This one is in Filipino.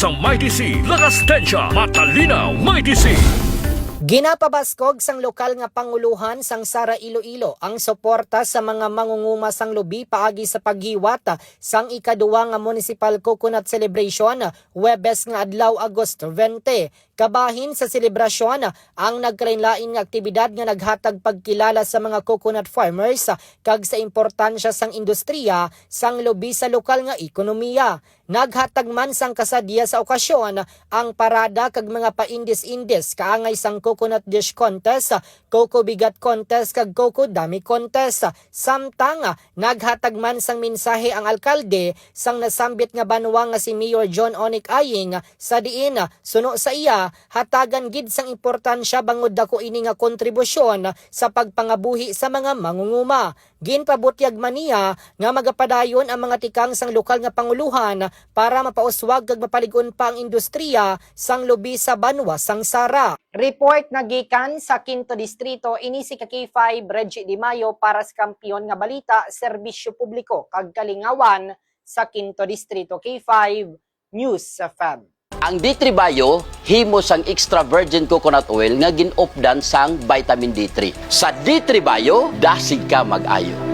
sang Mighty C, lakas tensya, matalinaw, Mighty C. Ginapabaskog sang lokal nga panguluhan sang Sara Iloilo ang suporta sa mga mangunguma sang lubi paagi sa paghiwat sang ikaduwa nga Municipal Coconut Celebration Huwebes nga adlaw Agosto 20. Kabahin sa selebrasyon ang nagkalain-lain nga aktibidad nga naghatag pagkilala sa mga coconut farmers kag sa importansya sang industriya sang lubi sa lokal nga ekonomiya. Naghatag man sang kasadya sa okasyon ang parada kag mga paindis-indis kaangay sang coconut dish contest, coco bigat contest kag coco dami contest. Samtang naghatag man sang mensahe ang alkalde sang nasambit nga banwa nga si Mayor John Onic Aying sa diin suno sa iya hatagan gid sang importansya bangod dako ini nga kontribusyon sa pagpangabuhi sa mga mangunguma. Ginpabutyag man niya nga magapadayon ang mga tikang sang lokal nga panguluhan para mapauswag kag mapaligon pa ang industriya sang lubi sa banwa sang Sara. Report na gikan sa 5th Distrito ini si K5 Reggie Di Mayo para sa kampiyon nga balita, serbisyo publiko kag kalingawan sa 5th Distrito. K5 News FM. Ang D3 Bio, himo sang extra virgin coconut oil nga ginopdan sang vitamin D3. Sa D3 Bio, dasig ka mag-ayo.